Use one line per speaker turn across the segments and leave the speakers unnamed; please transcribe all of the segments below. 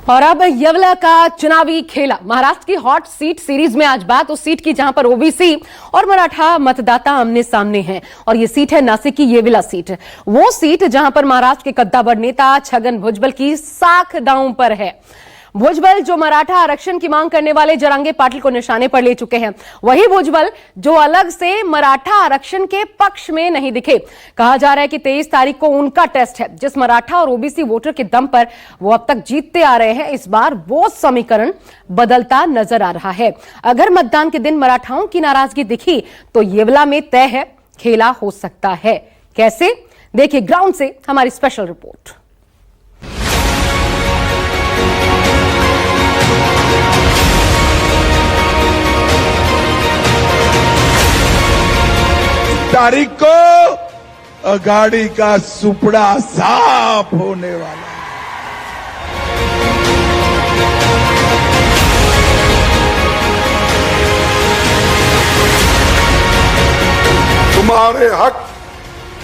और अब येवला का चुनावी खेला। महाराष्ट्र की हॉट सीट सीरीज में आज बात उस सीट की जहां पर ओबीसी और मराठा मतदाता आमने सामने हैं और ये सीट है नासिक की येवला सीट। वो सीट जहां पर महाराष्ट्र के कद्दावर नेता छगन भुजबल की साख दांव पर है। भुजबल जो मराठा आरक्षण की मांग करने वाले जरांगे पाटिल को निशाने पर ले चुके हैं, वही भुजबल जो अलग से मराठा आरक्षण के पक्ष में नहीं दिखे। कहा जा रहा है कि 23 तारीख को उनका टेस्ट है। जिस मराठा और ओबीसी वोटर के दम पर वो अब तक जीतते आ रहे हैं, इस बार वो समीकरण बदलता नजर आ रहा है। अगर मतदान के दिन मराठाओं की नाराजगी दिखी तो येवला में तय है खेला हो सकता है। कैसे, देखिए ग्राउंड से हमारी स्पेशल रिपोर्ट।
तारीख को अगाड़ी का सुपड़ा साफ होने वाला है।
तुम्हारे हक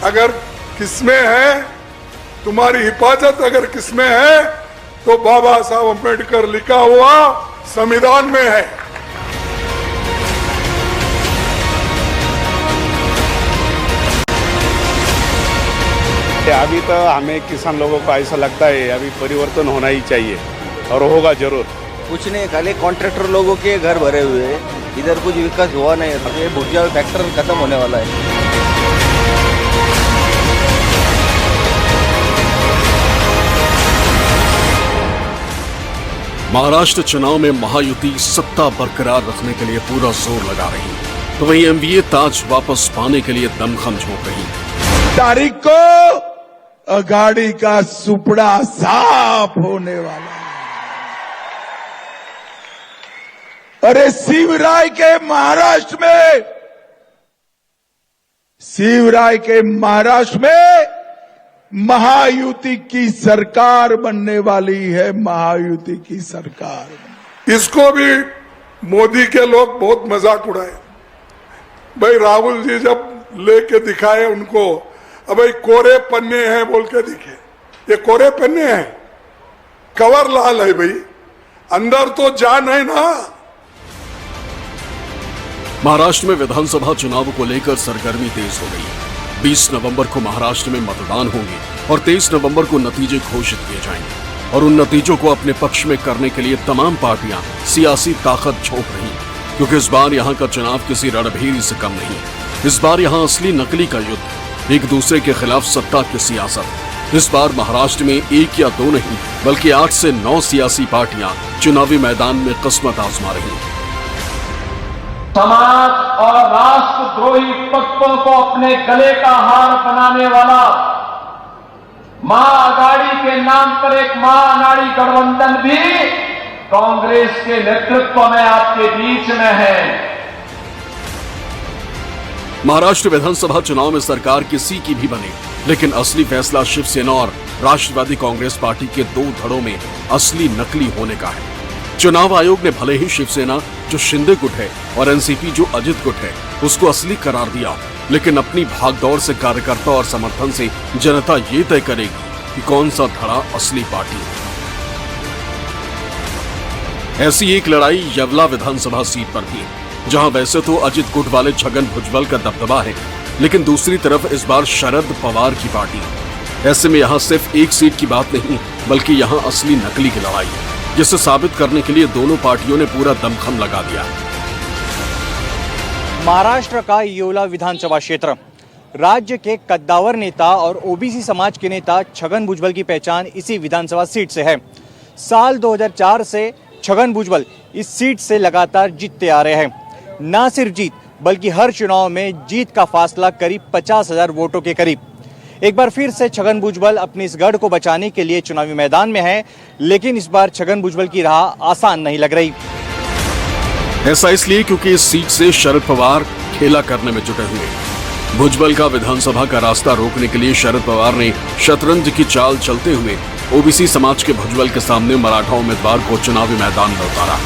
अगर किसमें है, तुम्हारी हिफाजत अगर किसमें है, तो बाबा साहब अम्बेडकर लिखा हुआ संविधान में है।
अभी तो हमें किसान लोगों को ऐसा लगता है अभी परिवर्तन होना ही चाहिए और होगा जरूर।
कुछ नहीं, खाली कॉन्ट्रैक्टर लोगों के घर भरे हुए हैं, इधर कुछ विकास हुआ नहीं है। ये भुजिया फैक्टर खत्म होने वाला है।
महाराष्ट्र चुनाव में महायुति सत्ता बरकरार रखने के लिए पूरा जोर लगा रही, तो वहीं एमवीए ताज वापस पाने के लिए दमखम झोंक रही।
तारीख को अगाड़ी का सुपड़ा साफ होने वाला है। अरे शिवराय के महाराष्ट्र में महायुति की सरकार बनने वाली है। महायुति की सरकार,
इसको भी मोदी के लोग बहुत मजाक उड़ाए। भाई राहुल जी जब लेके दिखाए उनको, अब भाई कोरे पन्ने हैं बोल के दिखे। ये कोरे पन्ने हैं, कवर लाल है भाई, अंदर तो जान है ना।
महाराष्ट्र में विधानसभा चुनाव को लेकर सरगर्मी तेज हो गई। 20 नवंबर को महाराष्ट्र में मतदान होंगे और 23 नवंबर को नतीजे घोषित किए जाएंगे और उन नतीजों को अपने पक्ष में करने के लिए तमाम पार्टियां सियासी ताकत झोंक रही, क्योंकि इस बार यहाँ का चुनाव किसी रणभेरी से कम नहीं। इस बार यहाँ असली नकली का युद्ध, एक दूसरे के खिलाफ सत्ता की सियासत। इस बार महाराष्ट्र में 1 या 2 नहीं बल्कि 8 से 9 सियासी पार्टियां चुनावी मैदान में किस्मत आजमा रही।
समाज और राष्ट्रद्रोही तत्वों को अपने गले का हार बनाने वाला महाअघाड़ी के नाम पर एक महाअघाड़ी गठबंधन भी कांग्रेस के नेतृत्व में आपके बीच में है।
महाराष्ट्र विधानसभा चुनाव में सरकार किसी की भी बने, लेकिन असली फैसला शिवसेना और राष्ट्रवादी कांग्रेस पार्टी के 2 धड़ों में असली नकली होने का है। चुनाव आयोग ने भले ही शिवसेना जो शिंदे गुट है और एनसीपी जो अजित गुट है उसको असली करार दिया, लेकिन अपनी भागदौड़ से कार्यकर्ता और समर्थन से जनता ये तय करेगी कि कौन सा धड़ा असली पार्टी है। ऐसी एक लड़ाई येवला विधानसभा सीट पर भी, जहां वैसे तो अजित गुट वाले छगन भुजबल का दबदबा है, लेकिन दूसरी तरफ इस बार शरद पवार की पार्टी। ऐसे में यहाँ सिर्फ एक सीट की बात नहीं बल्कि यहाँ असली नकली की लड़ाई है, जिसे साबित करने के लिए दोनों पार्टियों ने पूरा दमखम लगा दिया।
महाराष्ट्र का येवला विधानसभा क्षेत्र, राज्य के कद्दावर नेता और ओबीसी समाज के नेता छगन भुजबल की पहचान इसी विधानसभा सीट से है। साल 2004 से छगन भुजबल इस सीट से लगातार जीतते आ रहे हैं। न सिर्फ जीत बल्कि हर चुनाव में जीत का फासला करीब 50,000 वोटों के करीब। एक बार फिर से छगन भुजबल अपनी इस गढ़ को बचाने के लिए चुनावी मैदान में है, लेकिन इस बार छगन भुजबल की राह आसान नहीं लग रही।
ऐसा इसलिए क्योंकि इस सीट से शरद पवार खेला करने में जुटे हुए। भुजबल का विधानसभा का रास्ता रोकने के लिए शरद पवार ने शतरंज की चाल चलते हुए ओबीसी समाज के भुजबल के सामने मराठा उम्मीदवार को चुनावी मैदान में उतारा।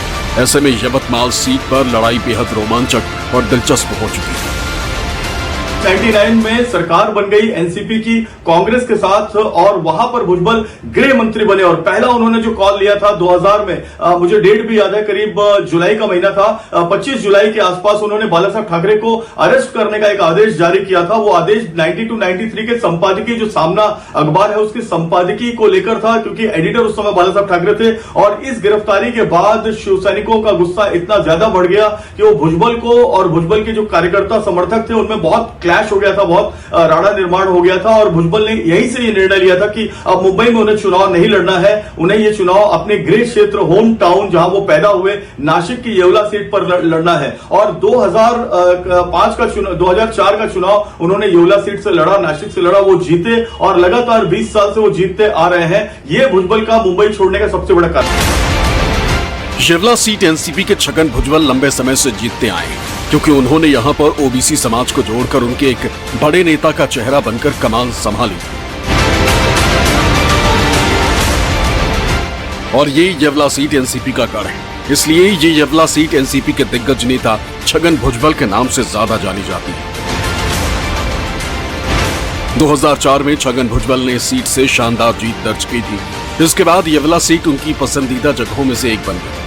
ऐसे में यवतमाल सीट पर लड़ाई बेहद रोमांचक और दिलचस्प हो चुकी है।
99 में सरकार बन गई एनसीपी की कांग्रेस के साथ और वहां पर भुजबल गृह मंत्री बने और पहला उन्होंने जो कॉल लिया था 2000 में, मुझे डेट भी याद है, करीब जुलाई का महीना था, 25 जुलाई के आसपास उन्होंने बाला साहब ठाकरे को अरेस्ट करने का एक आदेश जारी किया था। वो आदेश 92-93 के संपादकीय जो सामना अखबार है उसकी संपादकीय को लेकर था, क्योंकि एडिटर उस समय बाला साहब ठाकरे थे। और इस गिरफ्तारी के बाद शिव सैनिकों का गुस्सा इतना ज्यादा बढ़ गया कि वो भुजबल को और भुजबल के जो कार्यकर्ता समर्थक थे उनमें बहुत क्लैश हो गया था, बहुत राड़ा निर्माण हो गया था। और भुजबल ने यहीं से ये निर्णय लिया था कि अब मुंबई में उन्हें चुनाव नहीं लड़ना है, उन्हें ये चुनाव अपने गृह क्षेत्र, होम टाउन जहां वो पैदा हुए, नासिक की येवला सीट पर लड़ना है। और 2004 का चुनाव उन्होंने येवला सीट से लड़ा, नासिक से लड़ा, वो जीते और लगातार 20 साल से वो जीतते आ रहे हैं। ये भुजबल का मुंबई छोड़ने का सबसे बड़ा कारण।
येवला सीट एनसीपी के छगन भुजबल लंबे समय से जीतते आए हैं, क्योंकि उन्होंने यहां पर ओबीसी समाज को जोड़कर उनके एक बड़े नेता का चेहरा बनकर कमान संभाली। और ये येवला सीट एनसीपी का गढ़ है, इसलिए ये येवला सीट एनसीपी के दिग्गज नेता छगन भुजबल के नाम से ज्यादा जानी जाती है। 2004 में छगन भुजबल ने इस सीट से शानदार जीत दर्ज की थी। इसके बाद येवला सीट उनकी पसंदीदा जगहों में से एक बन गई।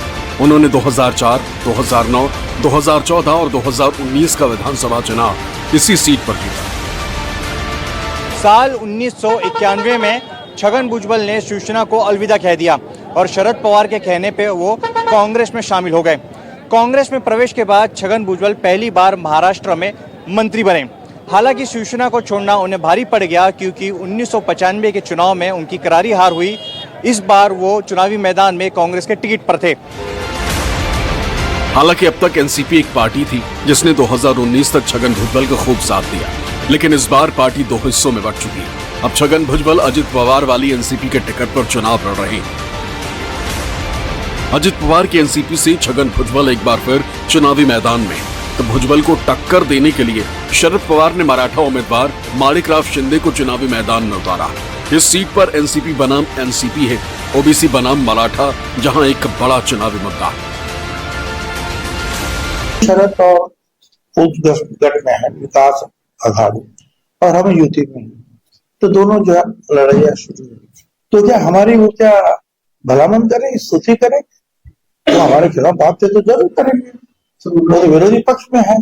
उन्होंने 2004, 2009, 2014 और 2019 का विधानसभा चुनाव इसी सीट पर जीता।
साल 1991 में छगन भुजबल ने शिवसेना को अलविदा कह दिया और शरद पवार के कहने पे वो कांग्रेस में शामिल हो गए। कांग्रेस में प्रवेश के बाद छगन भुजबल पहली बार महाराष्ट्र में मंत्री बने। हालांकि शिवसेना को छोड़ना उन्हें भारी पड़ गया, क्योंकि 1995 के चुनाव में उनकी करारी हार हुई। इस बार वो चुनावी मैदान में कांग्रेस के टिकट पर थे।
हालांकि अब तक एनसीपी एक पार्टी थी जिसने 2019 तक छगन भुजबल को खूब साथ दिया, लेकिन इस बार पार्टी दो हिस्सों में बंट चुकी है। अब छगन भुजबल अजित पवार वाली एनसीपी के टिकट पर चुनाव लड़ रहे हैं। अजित पवार की एनसीपी से छगन भुजबल एक बार फिर चुनावी मैदान में, तो भुजबल को टक्कर देने के लिए शरद पवार ने मराठा उम्मीदवार माणिकराव शिंदे को चुनावी मैदान में उतारा। इस सीट पर एनसीपी बनाम एनसीपी है, ओबीसी बनाम मराठा, जहां एक बड़ा चुनावी मुद्दा है।
शरद और गठ में है विकास आघाड़ी और हम यूपी में हैं, तो दोनों जो है लड़ाइयाँ शुरू हुई। तो क्या हमारी वो क्या भलामन करें, स्तुति करें, तो हमारे खिलाफ बातें तो जरूर करेंगे। वो विरोधी पक्ष में है,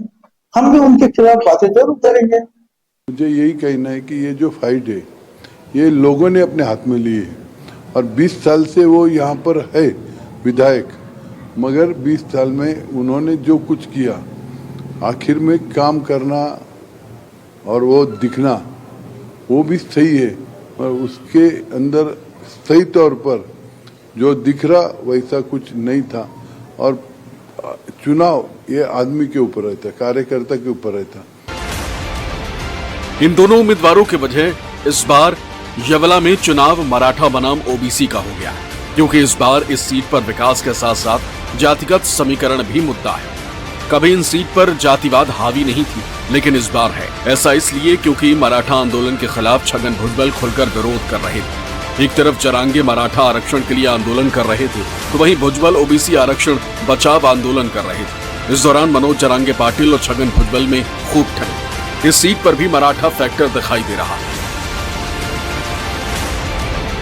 हम भी उनके खिलाफ बातें जरूर करेंगे।
मुझे यही कहना है कि ये जो फाइट है ये लोगों ने अपने हाथ में ली है और 20 साल से वो यहाँ पर है विधायक, मगर 20 साल में उन्होंने जो कुछ किया, आखिर में काम करना और वो दिखना, वो भी सही है, और उसके अंदर सही तौर पर जो दिख रहा वैसा कुछ नहीं था। और चुनाव ये आदमी के ऊपर रहता, कार्यकर्ता के ऊपर रहता।
इन दोनों उम्मीदवारों के वजह इस बार येवला में चुनाव मराठा बनाम ओबीसी का हो गया, क्योंकि इस बार इस सीट पर विकास के साथ साथ जातिगत समीकरण भी मुद्दा है। कभी इन सीट पर जातिवाद हावी नहीं थी, लेकिन इस बार है। ऐसा इसलिए क्योंकि मराठा आंदोलन के खिलाफ छगन भुजबल खुलकर विरोध कर रहे थे। एक तरफ जरांगे मराठा आरक्षण के लिए आंदोलन कर रहे थे, तो वहीं भुजबल ओबीसी आरक्षण बचाव आंदोलन कर रहे थे। इस दौरान मनोज जरांगे पाटिल और छगन भुजबल में खूब ठंड। इस सीट पर भी मराठा फैक्टर दिखाई दे रहा है।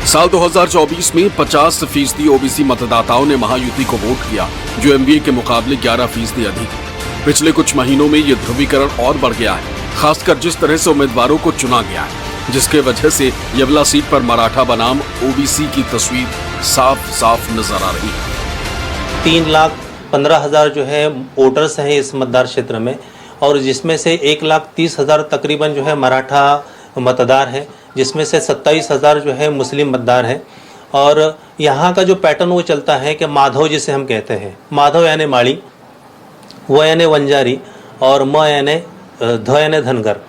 साल 2024 में 50% ओबीसी मतदाताओं ने महायुति को वोट किया, जो एमवीए के मुकाबले 11% अधिक है। पिछले कुछ महीनों में ये ध्रुवीकरण और बढ़ गया है, खासकर जिस तरह से उम्मीदवारों को चुना गया है, जिसके वजह से येवला सीट पर मराठा बनाम ओबीसी की तस्वीर साफ साफ नजर आ रही है।
3,15,000 जो है वोटर्स हैं इस मतदार क्षेत्र में, और जिसमें से 1,30,000 तकरीबन जो है मराठा मतदार हैं, जिसमें से 27,000 जो है मुस्लिम मतदार हैं। और यहाँ का जो पैटर्न वो चलता है कि माधव जिसे हम कहते हैं, माधव यानी माड़ी, व यानी वंजारी और म यानी ध यानी धनगर।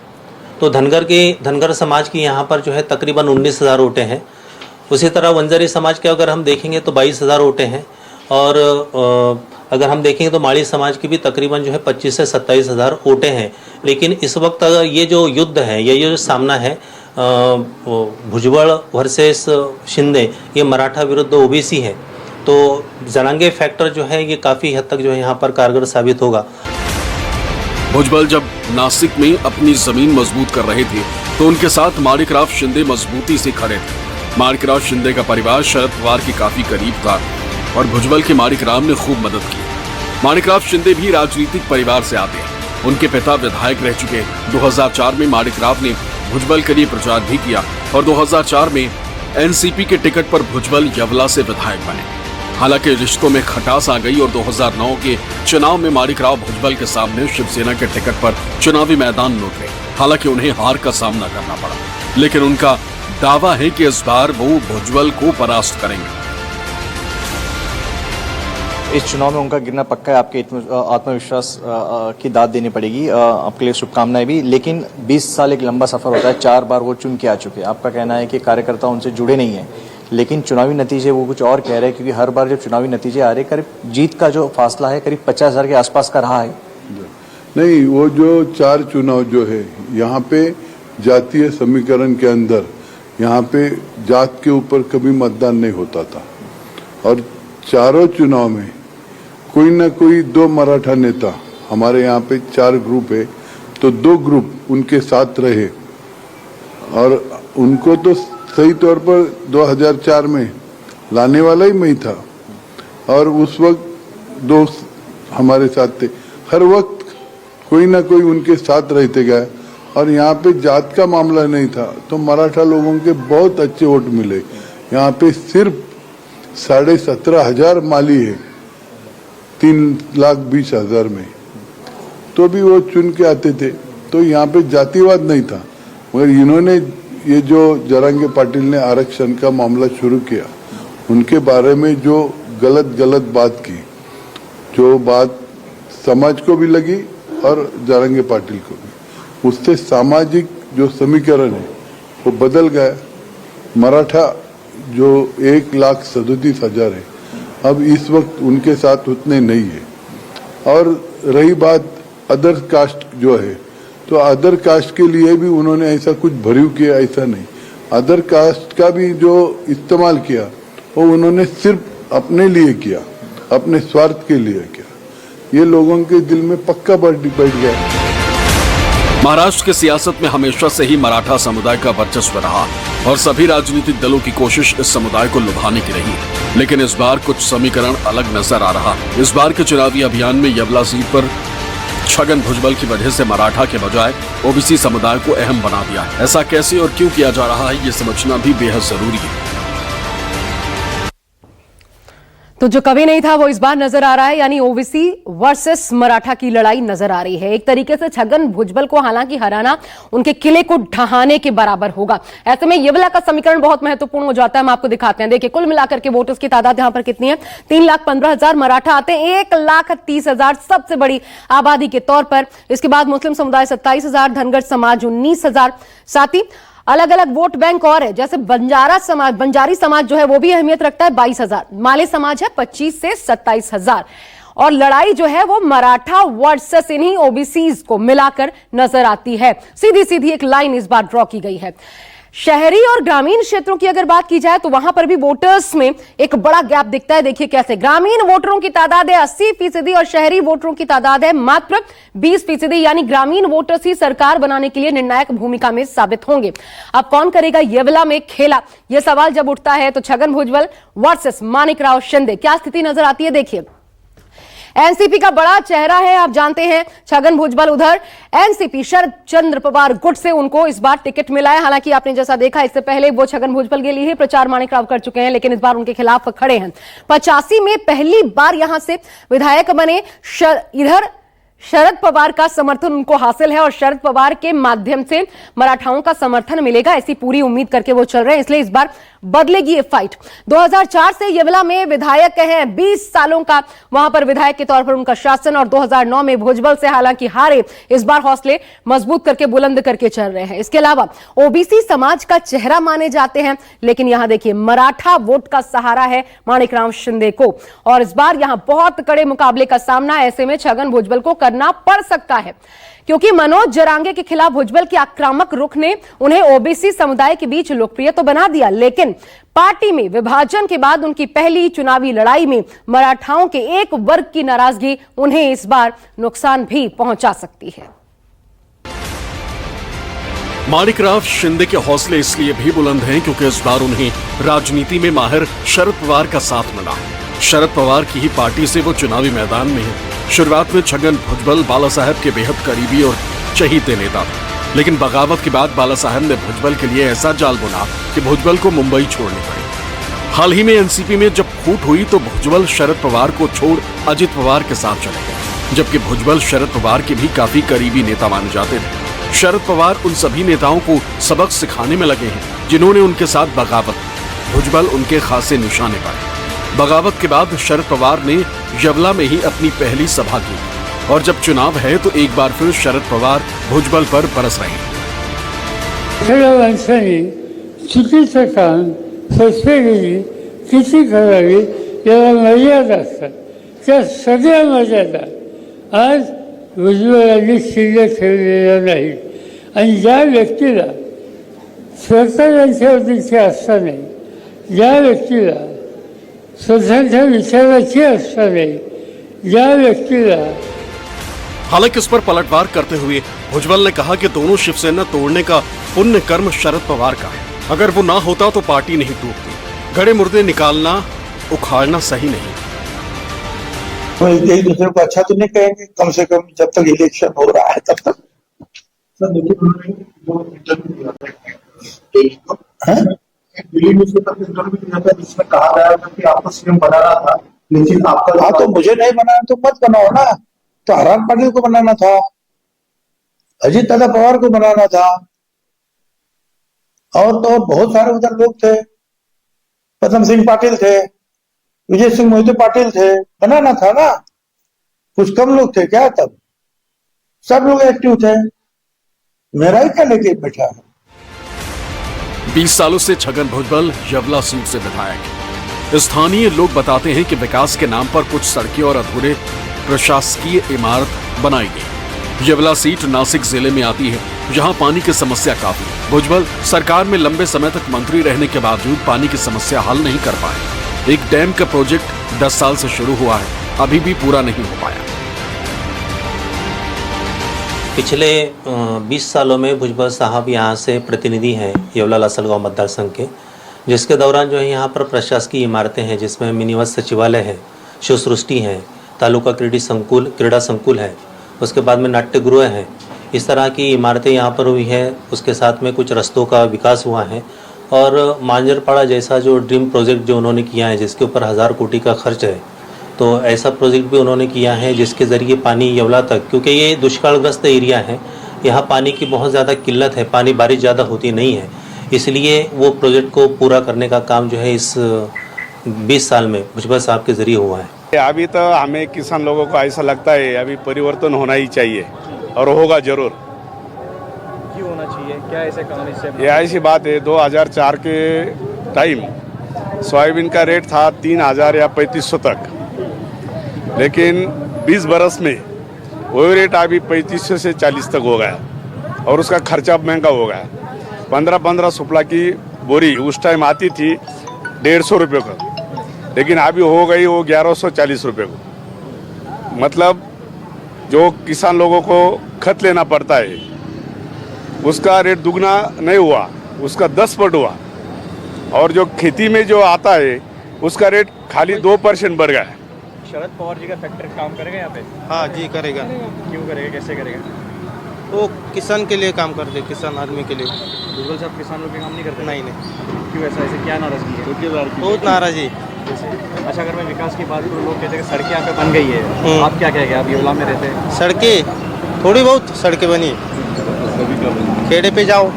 तो धनगर समाज की यहाँ पर जो है तकरीबन 19,000 वोटें हैं। उसी तरह वंजारी समाज के अगर हम देखेंगे तो 22,000 वोटें हैं, और अगर हम देखेंगे तो माड़ी समाज की भी तकरीबन जो है 25 से 27,000 वोटें हैं। लेकिन इस वक्त ये जो युद्ध है, ये जो सामना है भुजबल वर्सेस शिंदे, ये मराठा विरुद्ध ओबीसी है। तो जरांगे फैक्टर जो है ये काफ़ी हद तक जो है यहाँ पर कारगर साबित होगा।
भुजबल जब नासिक में अपनी जमीन मजबूत कर रहे थे तो उनके साथ माणिकराव शिंदे मजबूती से खड़े थे। माणिकराव शिंदे का परिवार शरद पवार के काफी करीब था और भुजबल के माणिकराव ने खूब मदद की। माणिकराव शिंदे भी राजनीतिक परिवार से आते हैं। उनके पिता विधायक रह चुके। 2004 में माणिकराव ने भुजबल के लिए प्रचार भी किया और 2004 में एनसीपी के टिकट पर भुजबल यवला से विधायक बने। हालांकि रिश्तों में खटास आ गई और 2009 के चुनाव में माणिकराव भुजबल के सामने शिवसेना के टिकट पर चुनावी मैदान में उतरे। हालांकि उन्हें हार का सामना करना पड़ा, लेकिन उनका दावा है कि इस बार वो भुजबल को परास्त करेंगे।
इस चुनाव में उनका गिरना पक्का है। आपके आत्मविश्वास की दाद देनी पड़ेगी। आपके लिए शुभकामनाएं भी। लेकिन 20 साल एक लंबा सफर होता है। 4 बार वो चुन के आ चुके हैं। आपका कहना है कि कार्यकर्ता उनसे जुड़े नहीं है, लेकिन चुनावी नतीजे वो कुछ और कह रहे हैं, क्योंकि हर बार जब चुनावी नतीजे आ रहे करीब जीत का जो फासला है करीब 50,000 के आसपास का रहा है।
नहीं, वो जो 4 चुनाव जो है यहाँ पे जातीय समीकरण के अंदर यहाँ पे जात के ऊपर कभी मतदान नहीं होता था और चारों चुनाव में कोई ना कोई 2 मराठा नेता, हमारे यहाँ पे 4 ग्रुप है तो 2 ग्रुप उनके साथ रहे और उनको तो सही तौर पर 2004 में लाने वाला ही मैं था और उस वक्त दोस्त हमारे साथ थे। हर वक्त कोई ना कोई उनके साथ रहते गए और यहाँ पे जात का मामला नहीं था तो मराठा लोगों के बहुत अच्छे वोट मिले। यहाँ पे सिर्फ 17,500 माली है 3,20,000 में, तो भी वो चुन के आते थे। तो यहाँ पे जातिवाद नहीं था, मगर इन्होंने ये जो जरांगे पाटिल ने आरक्षण का मामला शुरू किया, उनके बारे में जो गलत बात की, जो बात समाज को भी लगी और जरांगे पाटिल को भी, उससे सामाजिक जो समीकरण है वो बदल गया। मराठा जो 1,37,000 है, अब इस वक्त उनके साथ उतने नहीं है। और रही बात अदर कास्ट जो है, तो अदर कास्ट के लिए भी उन्होंने ऐसा कुछ भरीव किया, ऐसा नहीं। अदर कास्ट का भी जो इस्तेमाल किया वो उन्होंने सिर्फ अपने लिए किया, अपने स्वार्थ के लिए किया। ये लोगों के दिल में पक्का बैठ गया।
महाराष्ट्र की सियासत में हमेशा से ही मराठा समुदाय का वर्चस्व रहा और सभी राजनीतिक दलों की कोशिश इस समुदाय को लुभाने की रही, लेकिन इस बार कुछ समीकरण अलग नजर आ रहा। इस बार के चुनावी अभियान में यवला सीट पर छगन भुजबल की वजह से मराठा के बजाय ओबीसी समुदाय को अहम बना दिया। ऐसा कैसे और क्यों किया जा रहा है, ये समझना भी बेहद जरूरी है।
तो जो कभी नहीं था वो इस बार नजर आ रहा है, यानी ओबीसी वर्सेस मराठा की लड़ाई नजर आ रही है। एक तरीके से छगन भुजबल को हालांकि हराना उनके किले को ढहाने के बराबर होगा। ऐसे में यवला का समीकरण बहुत महत्वपूर्ण हो जाता है। हम आपको दिखाते हैं। देखिए कुल मिलाकर के वोटर्स की तादाद यहां पर कितनी है, 3,15,000 मराठा आते हैं, 1,30,000 सबसे बड़ी आबादी के तौर पर। इसके बाद मुस्लिम समुदाय 27,000, धनगर समाज 19,000, साथ ही अलग अलग वोट बैंक और है, जैसे बंजारी समाज जो है वो भी अहमियत रखता है, 22,000। माले समाज है 25 से 27,000। और लड़ाई जो है वो मराठा वर्सेस इन्हीं ओबीसीज को मिलाकर नजर आती है। सीधी सीधी एक लाइन इस बार ड्रॉ की गई है। शहरी और ग्रामीण क्षेत्रों की अगर बात की जाए तो वहां पर भी वोटर्स में एक बड़ा गैप दिखता है। देखिए कैसे ग्रामीण वोटरों की तादाद है 80% और शहरी वोटरों की तादाद है मात्र 20%। यानी ग्रामीण वोटर्स ही सरकार बनाने के लिए निर्णायक भूमिका में साबित होंगे। अब कौन करेगा यवला में खेला, यह सवाल जब उठता है तो छगन भुजबल वर्सेस माणिकराव शिंदे, क्या स्थिति नजर आती है। देखिए एनसीपी का बड़ा चेहरा है, आप जानते हैं छगन भुजबल। उधर एनसीपी शरद चंद्र पवार गुट से उनको इस बार टिकट मिला है। हालांकि आपने जैसा देखा इससे पहले वो छगन भुजबल के लिए ही प्रचार माणिकराव कर चुके हैं, लेकिन इस बार उनके खिलाफ खड़े हैं। 85 में पहली बार यहां से विधायक बने। इधर शरद पवार का समर्थन उनको हासिल है और शरद पवार के माध्यम से मराठाओं का समर्थन मिलेगा, ऐसी पूरी उम्मीद करके वो चल रहे हैं। इसलिए इस बार बदलेगी ये फाइट। 2004 से यवला में विधायक हैं, 20 सालों का वहां पर विधायक के तौर पर उनका शासन, और 2009 में भुजबल से हालांकि हारे, इस बार हौसले मजबूत करके बुलंद करके चल रहे हैं। इसके अलावा ओबीसी समाज का चेहरा माने जाते हैं, लेकिन यहां देखिए मराठा वोट का सहारा है माणिकराव शिंदे को, और इस बार यहां बहुत कड़े मुकाबले का सामना ऐसे में छगन भुजबल को करना पड़ सकता है, क्योंकि मनोज जरांगे के खिलाफ भुजबल के आक्रामक रुख ने उन्हें ओबीसी समुदाय के बीच लोकप्रिय तो बना दिया, लेकिन पार्टी में विभाजन के बाद उनकी पहली चुनावी लड़ाई में मराठाओं के एक वर्ग की नाराजगी उन्हें इस बार नुकसान भी पहुंचा सकती है।
माणिकराव शिंदे के हौसले इसलिए भी बुलंद हैं क्योंकि इस बार उन्हें राजनीति में माहिर शरद पवार का साथ मिला। शरद पवार की ही पार्टी से वो चुनावी मैदान में हैं। शुरुआत में छगन भुजबल बाला साहब के बेहद करीबी और चहीते नेता थे, लेकिन बगावत के बाद बाला साहब ने भुजबल के लिए ऐसा जाल बुना कि भुजबल को मुंबई छोड़नी पड़ी। हाल ही में एनसीपी में जब फूट हुई तो भुजबल शरद पवार को छोड़ अजित पवार के साथ चले गए, जबकि भुजबल शरद पवार के भी काफी करीबी नेता माने जाते थे। शरद पवार उन सभी नेताओं को सबक सिखाने में लगे हैं जिन्होंने उनके साथ बगावत की। भुजबल उनके खासे निशाने पर। बगावत के बाद शरद पवार ने यवला में ही अपनी पहली सभा की और जब चुनाव है तो एक बार फिर शरद पवार भुजबल पर बरस रहे हैं।
सगळ्या माणसांनी चुकीचं काम फसवेगिरी किती करावी याला मर्यादा असतात, त्या सगळ्या मर्यादा आज भुजबळांनी शिल्लक ठेवलेल्या नाही। आणि ज्या व्यक्तीला सरकारांच्या इच्छा असताना, ज्या व्यक्तीला स्वतंत्र विचाराची असताना, ज्या व्यक्तीला
हालांकि इस पर पलटवार करते हुए भुजबल ने कहा कि दोनों शिवसेना तोड़ने का पुण्य कर्म शरद पवार का है। अगर वो ना होता तो पार्टी नहीं टूटती। गड़े मुर्दे निकालना उखाड़ना सही नहीं।
तो एक दूसरे को अच्छा तो नहीं कहेंगे, कम से कम जब तक इलेक्शन हो रहा है तब तक।
दिल्ली में इंटरव्यू दिया था जिसमें कहा गया था कि आपको सीएम बनाना था, लेकिन आपका
हाँ तो मुझे नहीं बनाना तो मत बनाओ ना। तो हरान पाटिल को बनाना था, अजित दादा पवार को बनाना था, और तो बहुत सारे उधर लोग थे। पद्म सिंह पाटिल थे, विजय सिंह मोहिते पाटिल थे, बनाना था ना। कुछ कम लोग थे क्या तब? सब लोग एक्टिव थे। मेरा ही क्या लेके बैठा है।
20 सालों से छगन भुजबल यवला सीट से विधायक। स्थानीय लोग बताते हैं कि विकास के नाम पर कुछ सड़कें और अधूरे प्रशासकीय इमारत बनाई गई। यवला सीट नासिक जिले में आती है, जहां पानी की समस्या काफी है। भुजबल सरकार में लंबे समय तक मंत्री रहने के बावजूद पानी की समस्या हल नहीं कर पाए। एक डैम का प्रोजेक्ट 10 साल से शुरू हुआ है, अभी भी पूरा नहीं हो पाया।
पिछले 20 सालों में भुजबल साहब यहाँ से प्रतिनिधि हैं येवला लासलगांव मतदार संघ के, जिसके दौरान जो है यहाँ पर प्रशासकीय इमारतें हैं, जिसमें मिनिवत सचिवालय है, शिव सृष्टि है, तालुका क्रीड़ा संकुल है, उसके बाद में नाट्यगृह है। इस तरह की इमारतें यहाँ पर हुई है। उसके साथ में कुछ रस्तों का विकास हुआ है और मांजरपाड़ा जैसा जो ड्रीम प्रोजेक्ट जो उन्होंने किया है, जिसके ऊपर 1000 कोटी का खर्च है, तो ऐसा प्रोजेक्ट भी उन्होंने किया है जिसके ज़रिए पानी येवला तक, क्योंकि ये दुष्कालग्रस्त एरिया है, यहाँ पानी की बहुत ज़्यादा किल्लत है, पानी बारिश ज़्यादा होती नहीं है, इसलिए वो प्रोजेक्ट को पूरा करने का काम जो है इस 20 साल में भुजबल साहब के ज़रिए हुआ है।
अभी तो हमें किसान लोगों को ऐसा लगता है अभी परिवर्तन होना ही चाहिए और होगा जरूर।
क्यों होना चाहिए? क्या ऐसे काम इससे?
ये ऐसी बात है, 2004 के टाइम सोयाबीन का रेट था 3000 या 3500 तक, लेकिन 20 बरस में वो रेट अभी 3500 से 40 तक हो गया और उसका खर्चा महंगा हो गया। 15-15 सुपला की बोरी उस टाइम आती थी 150 रुपये का, लेकिन अभी हो गई वो 1140 रुपये को। मतलब जो किसान लोगों को खत लेना पड़ता है उसका रेट दुगना नहीं हुआ, उसका 10 पट हुआ, और जो खेती में जो आता है उसका रेट खाली 2% बढ़ गया है।
शरद पवार जी का फैक्ट्री काम करेगा यहाँ पे?
हाँ जी करेगा।
क्यों करेगा, कैसे करेगा?
वो किसान के लिए काम करते, किसान आदमी के लिए।
भुजबल साहब किसानों के काम नहीं करते?
नहीं नहीं।
क्यों ऐसा? ऐसे क्या नाराजगी है?
बहुत नाराजी।
अच्छा, अगर मैं विकास की बात करूँ, लोग कहते हैं कि सड़कें यहाँ पे बन गई है, आप क्या कहेंगे? आप येवला में रहते हैं।
सड़कें थोड़ी बहुत सड़कें बनी, खेड़े पे जाओ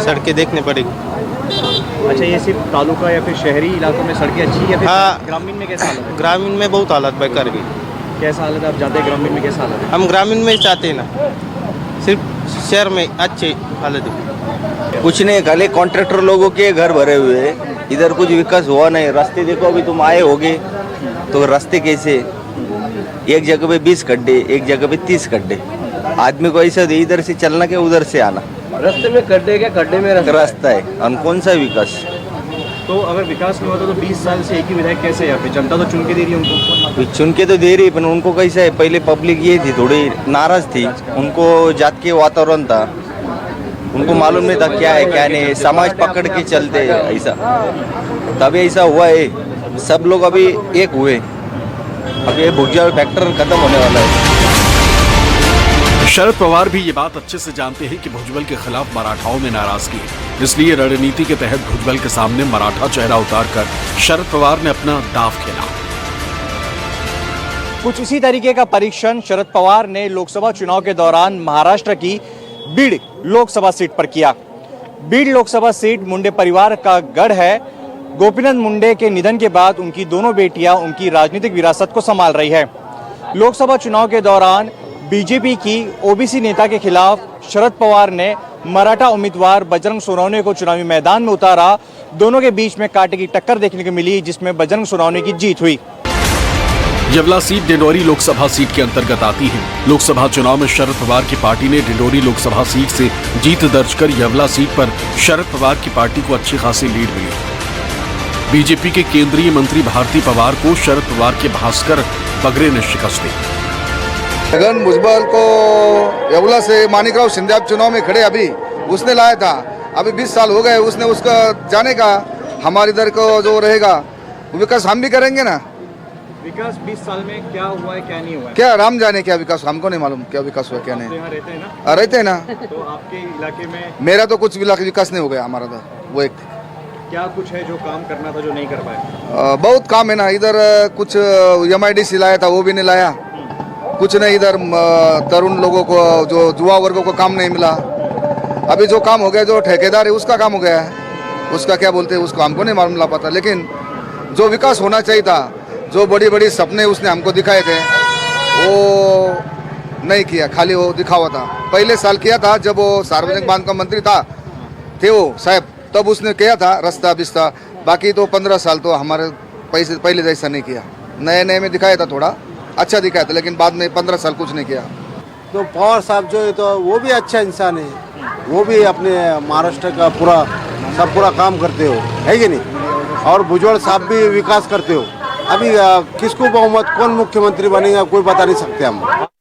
सड़कें देखने पड़ेगी।
अच्छा, ये सिर्फ तालुका या फिर शहरी इलाकों में सड़कें अच्छी या फिर ग्रामीण में कैसा हालत है?
ग्रामीण में बहुत हालत बेकार भी।
कैसा हालत है? आप जाते हैं ग्रामीण में, कैसा हालत है?
हम ग्रामीण में चाहते हैं ना, सिर्फ शहर में अच्छी हालत है। कुछ नहीं, खाली कॉन्ट्रैक्टर लोगों के घर भरे हुए हैं, इधर कुछ विकास हुआ नहीं। रास्ते देखो, अभी तुम आए होगे तो रास्ते कैसे, एक जगह पे 20 गड्ढे, एक जगह पे 30 गड्ढे। आदमी को ऐसा इधर से चलना के उधर से आना, रास्ते में गड्ढे क्या गड्ढे में रास्ता है, और कौन सा विकास?
तो अगर विकास नहीं होता तो 20 साल से एक ही विधायक कैसे? यहाँ पे जनता तो चुन के दे रही है उनको।
चुन के तो दे रही, पर उनको कैसा है, पहले पब्लिक ये थी थोड़ी नाराज थी, उनको जात के वातावरण था, उनको मालूम नहीं था क्या है क्या नहीं है, समाज पकड़ के चलते ऐसा, तभी ऐसा हुआ है। सब लोग अभी एक हुए, अभी ये भुजबल फैक्टर खत्म होने वाला है।
शरद पवार भी ये बात अच्छे से जानते हैं कि भुजबल के खिलाफ मराठाओं में नाराजगी है, इसलिए रणनीति के तहत भुजबल के सामने मराठा चेहरा उतारकर शरद पवार ने अपना दांव खेला।
कुछ इसी तरीके का परीक्षण शरद पवार ने लोकसभा चुनाव के दौरान महाराष्ट्र की बीड़ लोकसभा सीट पर किया। बीड़ लोकसभा सीट मुंडे परिवार का गढ़ है। गोपीनाथ मुंडे के निधन के बाद उनकी दोनों बेटियां उनकी राजनीतिक विरासत को संभाल रही है। लोकसभा चुनाव के दौरान बीजेपी की ओबीसी नेता के खिलाफ शरद पवार ने मराठा उम्मीदवार बजरंग सोनवणे को चुनावी मैदान में उतारा। दोनों के बीच में कांटे की टक्कर देखने को मिली, जिसमें बजरंग सोनवणे की जीत हुई।
येवला सीट डिंडोरी लोकसभा सीट के अंतर्गत आती है। लोकसभा चुनाव में शरद पवार की पार्टी ने डिंडोरी लोकसभा सीट से जीत दर्ज कर येवला सीट पर शरद पवार की पार्टी को अच्छी खासी लीड मिली। बीजेपी के केंद्रीय मंत्री भारती पवार को शरद पवार के भास्कर बगरे ने शिकस्त दी।
छगन भुजबल को येवला से मानिकराव शिंदे आप चुनाव में खड़े, अभी उसने लाया था। अभी 20 साल हो गए उसने, उसका जाने का हमारे इधर को जो रहेगा विकास हम भी करेंगे ना।
विकास 20 साल में क्या हुआ है क्या नहीं हुआ है,
क्या राम जाने क्या विकास, हमको नहीं मालूम क्या विकास हुआ क्या नहीं।
तो यहाँ रहते हैं ना?
रहते हैं ना।
तो आपके इलाके में
मेरा तो कुछ विकास नहीं हो गया हमारा तो, वो एक
क्या कुछ है जो काम करना था जो नहीं कर पाए?
बहुत काम है ना इधर। कुछ MIDC लाया था वो भी नहीं लाया, कुछ नहीं इधर तरुण लोगों को जो युवा वर्गों को काम नहीं मिला। अभी जो काम हो गया जो ठेकेदार है उसका काम हो गया है, उसका क्या बोलते हैं उसको हमको नहीं मालूम ला पाता। लेकिन जो विकास होना चाहिए था, जो बड़ी बड़ी सपने उसने हमको दिखाए थे वो नहीं किया, खाली वो दिखावा था। पहले साल किया था जब वो सार्वजनिक बांधकाम मंत्री थे वो साहब, तब उसने किया था रास्ता बिस्ता। बाकी तो 15 साल तो हमारे पैसे पहले जैसा नहीं किया। नए नए में दिखाया था, थोड़ा अच्छा दिखाया था, लेकिन बाद में 15 साल कुछ नहीं किया।
तो पवार साहब जो है तो वो भी अच्छा इंसान है, वो भी अपने महाराष्ट्र का पूरा काम करते हो, है कि नहीं। और भुजबल साहब भी विकास करते हो। अभी किसको बहुमत, कौन मुख्यमंत्री बनेगा कोई बता नहीं सकते हम।